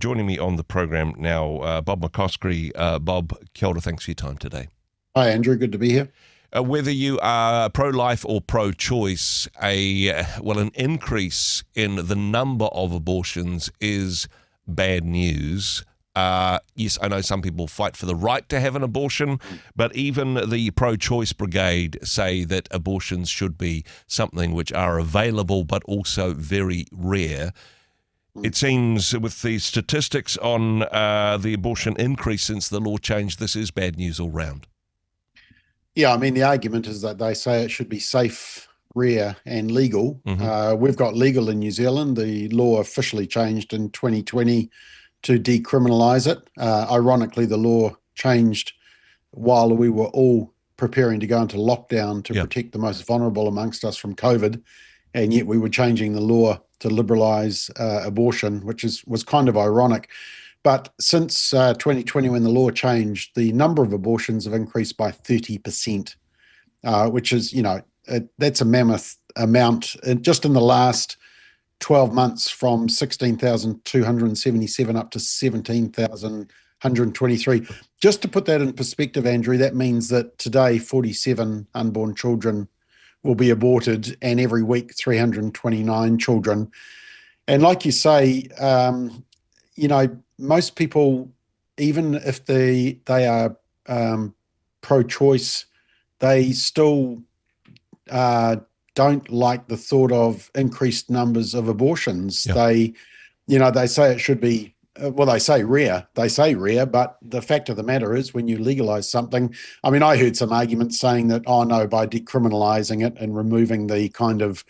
Joining me on the program now, Bob McCoskrie. Bob, kia ora, thanks for your time today. Hi, Andrew. Good to be here. Whether you are pro-life or pro-choice, an increase in the number of abortions is bad news. Yes, I know some people fight for the right to have an abortion, but even the pro-choice brigade say that abortions should be something which are available but also very rare. It seems with the statistics on the abortion increase since the law changed, this is bad news all round. Yeah, I mean, the argument is that they say it should be safe, rare, and legal. We've got legal in New Zealand. The law officially changed in 2020 to decriminalise it. Ironically, the law changed while we were all preparing to go into lockdown to protect the most vulnerable amongst us from COVID, and yet we were changing the law to liberalise abortion, which was kind of ironic. But since 2020, when the law changed, the number of abortions have increased by 30%, which is, that's a mammoth amount. And just in the last 12 months, from 16,277 up to 17,123. Just to put that in perspective, Andrew, that means that today 47 unborn children will be aborted, and every week 329 children. And like you say, most people, even if they are pro-choice, they still don't like the thought of increased numbers of abortions. They say it should be, they say rare. They say rare, but the fact of the matter is, when you legalize something, I mean, I heard some arguments saying that, by decriminalizing it and removing the kind of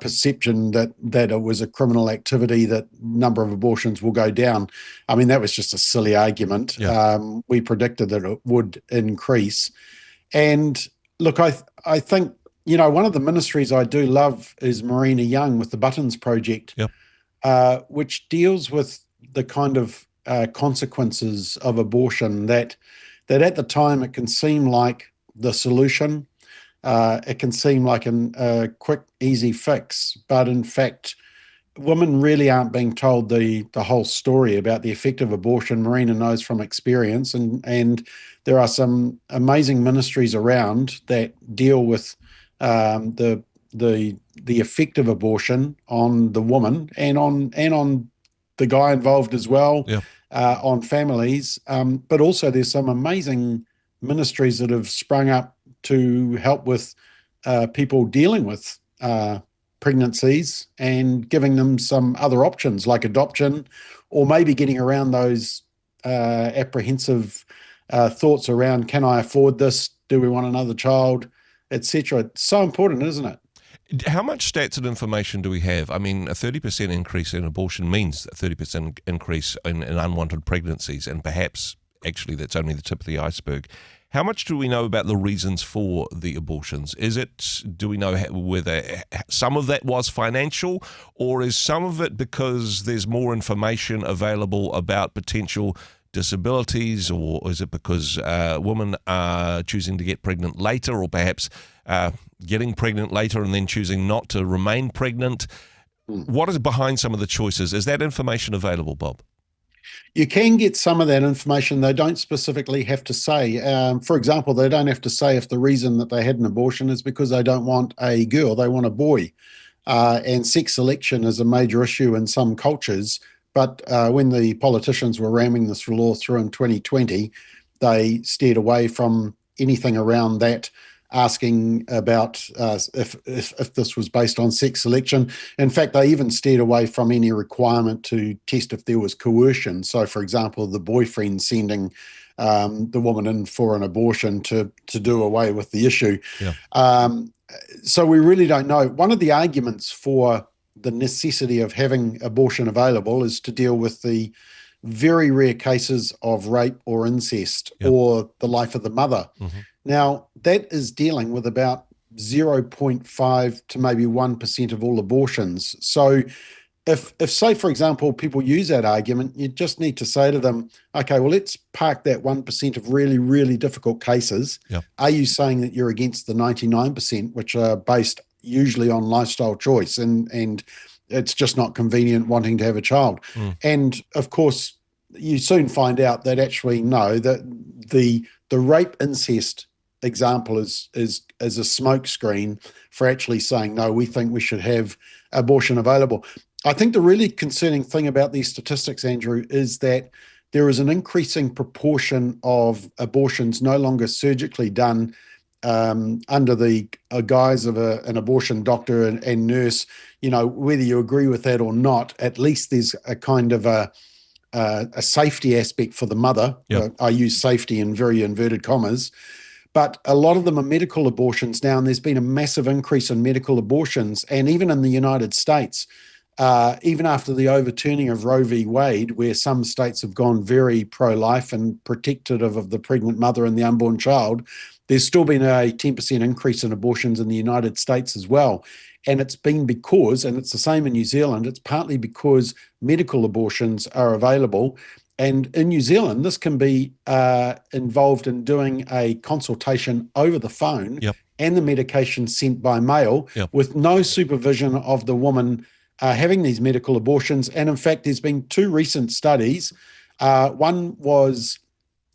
perception that it was a criminal activity, that number of abortions will go down. I mean, that was just a silly argument. We predicted that it would increase. And look, I think, one of the ministries I do love is Marina Young with the Buttons Project, which deals with the kind of consequences of abortion that at the time it can seem like the solution. It can seem like a quick, easy fix, but in fact, women really aren't being told the whole story about the effect of abortion. Marina knows from experience, and there are some amazing ministries around that deal with the effect of abortion on the woman and on the guy involved as well, on families. But also there's some amazing ministries that have sprung up to help with people dealing with pregnancies and giving them some other options like adoption, or maybe getting around those apprehensive thoughts around, can I afford this? Do we want another child, etc. It's so important, isn't it? How much stats and information do we have? I mean, a 30% increase in abortion means a 30% increase in unwanted pregnancies, and perhaps actually that's only the tip of the iceberg. How much do we know about the reasons for the abortions? Do we know whether some of that was financial, or is some of it because there's more information available about potential disabilities, or is it because women are choosing to get pregnant later, or perhaps getting pregnant later and then choosing not to remain pregnant? What is behind some of the choices? Is that information available, Bob? You can get some of that information. They don't specifically have to say. For example, they don't have to say if the reason that they had an abortion is because they don't want a girl, they want a boy. And sex selection is a major issue in some cultures. But when the politicians were ramming this law through in 2020, they steered away from anything around that, asking about if this was based on sex selection. In fact, they even steered away from any requirement to test if there was coercion. So, for example, the boyfriend sending the woman in for an abortion to do away with the issue. So we really don't know. One of the arguments for the necessity of having abortion available is to deal with the very rare cases of rape or incest or the life of the mother. Now, that is dealing with about 0.5 to maybe 1% of all abortions. So if say, for example, people use that argument, you just need to say to them, okay, well, let's park that 1% of really, really difficult cases. Are you saying that you're against the 99%, which are based usually on lifestyle choice and it's just not convenient wanting to have a child. And of course, you soon find out that actually no, that the rape incest example is a smokescreen for actually saying no, we think we should have abortion available. I think the really concerning thing about these statistics, Andrew, is that there is an increasing proportion of abortions no longer surgically done under the guise of an abortion doctor and nurse. You know, whether you agree with that or not, at least there's a kind of a safety aspect for the mother. Yep. I use safety in very inverted commas. But a lot of them are medical abortions now, and there's been a massive increase in medical abortions. And even in the United States, even after the overturning of Roe v. Wade, where some states have gone very pro-life and protective of the pregnant mother and the unborn child, there's still been a 10% increase in abortions in the United States as well. And it's been because, and it's the same in New Zealand, it's partly because medical abortions are available. And in New Zealand, this can be involved in doing a consultation over the phone and the medication sent by mail with no supervision of the woman having these medical abortions. And in fact, there's been two recent studies. One was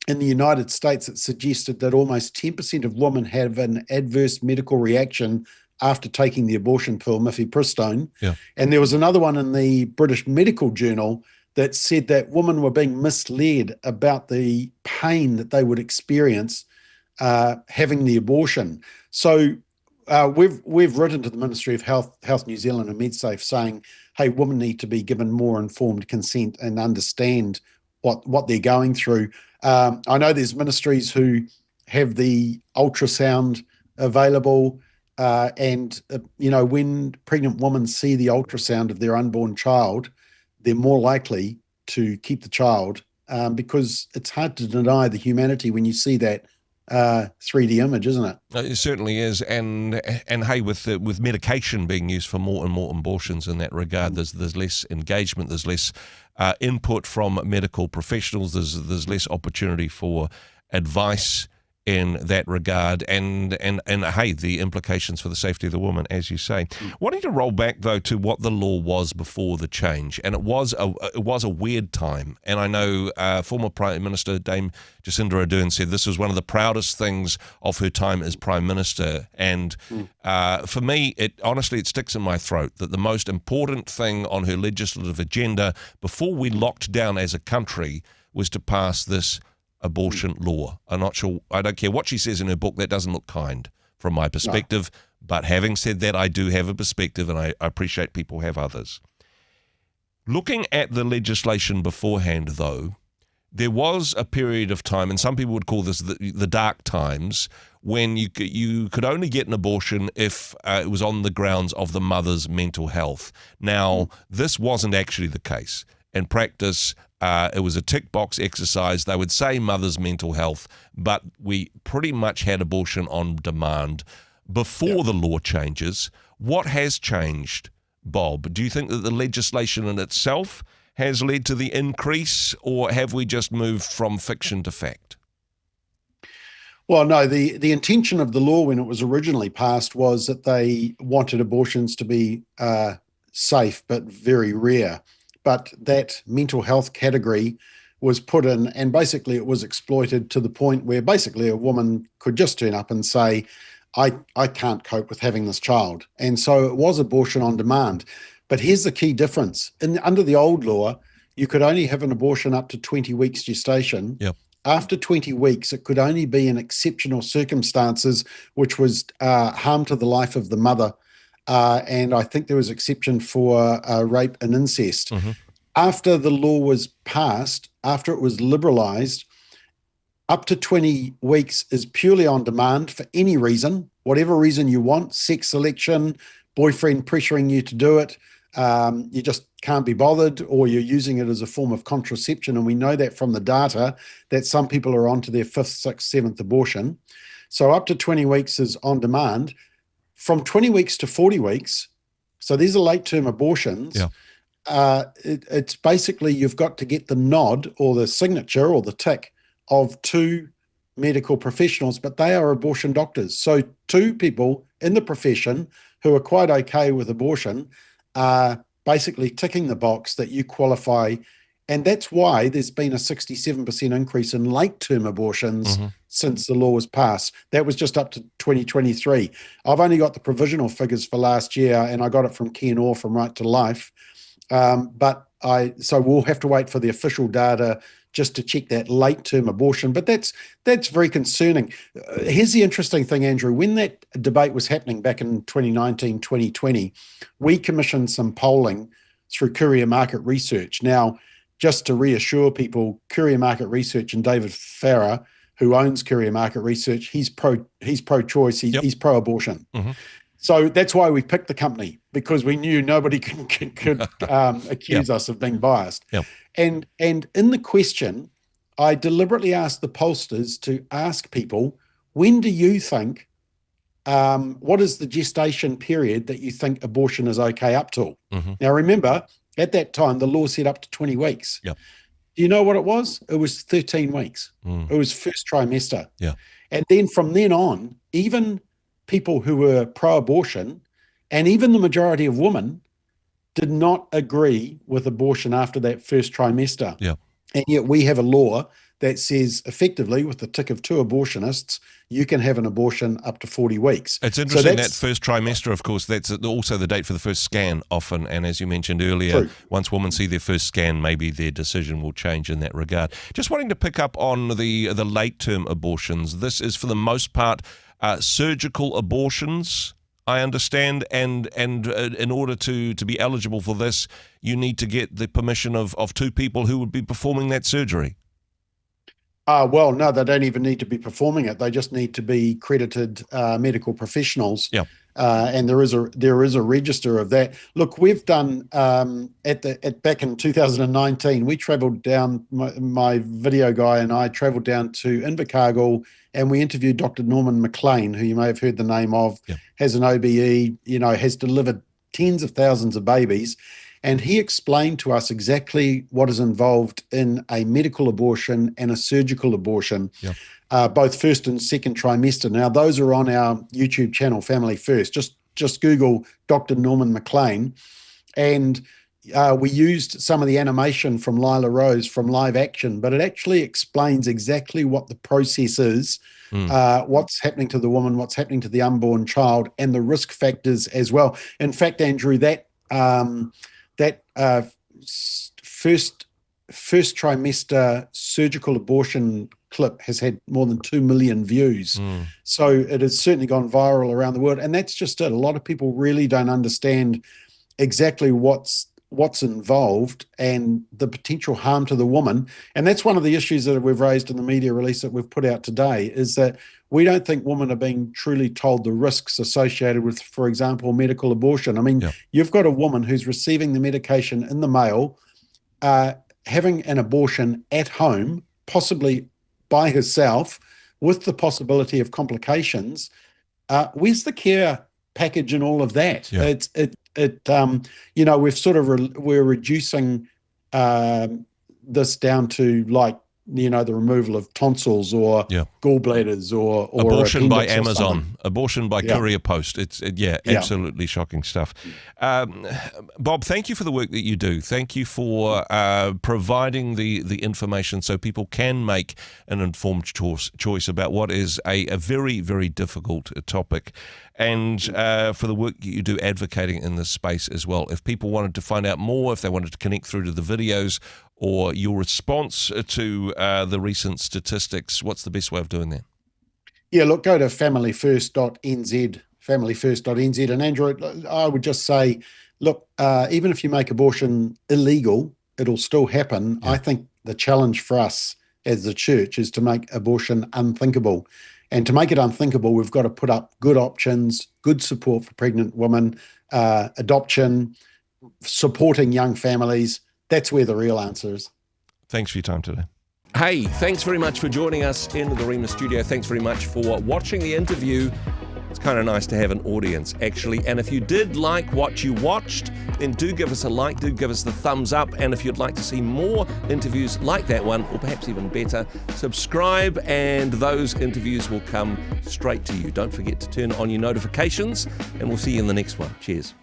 in the United States that suggested that almost 10% of women have an adverse medical reaction after taking the abortion pill, mifepristone. And there was another one in the British Medical Journal that said that women were being misled about the pain that they would experience having the abortion. So we've written to the Ministry of Health New Zealand and MedSafe saying, hey, women need to be given more informed consent and understand what they're going through. I know there's ministries who have the ultrasound available, and when pregnant women see the ultrasound of their unborn child, they're more likely to keep the child, because it's hard to deny the humanity when you see that 3D image, isn't it? It certainly is, and hey, with medication being used for more and more abortions in that regard, there's less engagement, there's less input from medical professionals, there's less opportunity for advice in that regard, and hey, the implications for the safety of the woman, as you say. Wanting to roll back though to what the law was before the change, and it was a weird time. And I know former Prime Minister Dame Jacinda Ardern said this was one of the proudest things of her time as Prime Minister. And for me, it sticks in my throat that the most important thing on her legislative agenda before we locked down as a country was to pass this abortion law. I'm not sure, I don't care what she says in her book, that doesn't look kind from my perspective. No. But having said that, I do have a perspective, and I appreciate people have others. Looking at the legislation beforehand, though, there was a period of time, and some people would call this the dark times, when you could only get an abortion if it was on the grounds of the mother's mental health. Now, this wasn't actually the case. In practice, it was a tick box exercise. They would say mother's mental health, but we pretty much had abortion on demand before the law changes. What has changed, Bob? Do you think that the legislation in itself has led to the increase, or have we just moved from fiction to fact? Well, no, the intention of the law when it was originally passed was that they wanted abortions to be safe but very rare. But that mental health category was put in, and basically it was exploited to the point where basically a woman could just turn up and say, I can't cope with having this child. And so it was abortion on demand. But here's the key difference. Under the old law, you could only have an abortion up to 20 weeks gestation. Yep. After 20 weeks, it could only be in exceptional circumstances, which was harm to the life of the mother. And I think there was exception for rape and incest. Mm-hmm. After the law was passed, after it was liberalized, up to 20 weeks is purely on demand for any reason, whatever reason you want, sex selection, boyfriend pressuring you to do it, you just can't be bothered, or you're using it as a form of contraception. And we know that from the data that some people are on to their 5th, 6th, 7th abortion. So up to 20 weeks is on demand. From 20 weeks to 40 weeks, so these are late-term abortions, it's basically you've got to get the nod or the signature or the tick of 2 medical professionals, but they are abortion doctors. So 2 people in the profession who are quite okay with abortion basically ticking the box that you qualify. And that's why there's been a 67% increase in late-term abortions since the law was passed. That was just up to 2023. I've only got the provisional figures for last year, and I got it from Ken Orr from Right to Life. So we'll have to wait for the official data just to check that late-term abortion. But that's very concerning. Here's the interesting thing, Andrew. When that debate was happening back in 2019, 2020, we commissioned some polling through Courier Market Research. Now, just to reassure people, Courier Market Research and David Farrer, who owns Courier Market Research, he's pro-choice, he's pro-abortion. So that's why we picked the company, because we knew nobody could accuse us of being biased. And in the question, I deliberately asked the pollsters to ask people, when do you think, what is the gestation period that you think abortion is okay up to? Now, remember, at that time, the law said up to 20 weeks. Do you know what it was? It was 13 weeks. It was first trimester. And then from then on, even people who were pro-abortion, and even the majority of women, did not agree with abortion after that first trimester. And yet we have a law that says, effectively, with the tick of 2 abortionists, you can have an abortion up to 40 weeks. It's interesting, that first trimester, of course, that's also the date for the first scan often. And as you mentioned earlier, once women see their first scan, maybe their decision will change in that regard. Just wanting to pick up on the late-term abortions. This is, for the most part, surgical abortions, I understand, and in order to be eligible for this, you need to get the permission of 2 people who would be performing that surgery. Well, no, they don't even need to be performing it. They just need to be credited medical professionals. And there is a register of that. Look, we've done back in 2019, we travelled down. My video guy and I travelled down to Invercargill, and we interviewed Dr. Norman McLean, who you may have heard the name of, has an OBE, has delivered tens of thousands of babies. And he explained to us exactly what is involved in a medical abortion and a surgical abortion, both first and second trimester. Now, those are on our YouTube channel, Family First. Just Google Dr. Norman McLean. And we used some of the animation from Lila Rose from Live Action, but it actually explains exactly what the process is, what's happening to the woman, what's happening to the unborn child, and the risk factors as well. In fact, Andrew, that first trimester surgical abortion clip has had more than 2 million views. So it has certainly gone viral around the world. And that's just it. A lot of people really don't understand exactly what's involved and the potential harm to the woman. And that's one of the issues that we've raised in the media release that we've put out today, is that we don't think women are being truly told the risks associated with, for example, medical abortion. I mean, you've got a woman who's receiving the medication in the mail, having an abortion at home, possibly by herself, with the possibility of complications. Where's the care package and all of that? We're reducing this down to, like, the removal of tonsils or gallbladders or abortion by Amazon, abortion by courier post. It's absolutely shocking stuff. Bob, thank you for the work that you do. Thank you for providing the information so people can make an informed choice about what is a very, very difficult topic, and for the work that you do advocating in this space as well. If people wanted to find out more, if they wanted to connect through to the videos or your response to the recent statistics, what's the best way of doing that? Yeah, look, go to familyfirst.nz, familyfirst.nz. And Andrew, I would just say, look, even if you make abortion illegal, it'll still happen. I think the challenge for us as the church is to make abortion unthinkable. And to make it unthinkable, we've got to put up good options, good support for pregnant women, adoption, supporting young families. That's where the real answer is. Thanks for your time today. Hey, thanks very much for joining us in the Rhema studio. Thanks very much for watching the interview. It's kind of nice to have an audience, actually. And if you did like what you watched, then do give us a like, do give us the thumbs up. And if you'd like to see more interviews like that one, or perhaps even better, subscribe and those interviews will come straight to you. Don't forget to turn on your notifications, and we'll see you in the next one. Cheers.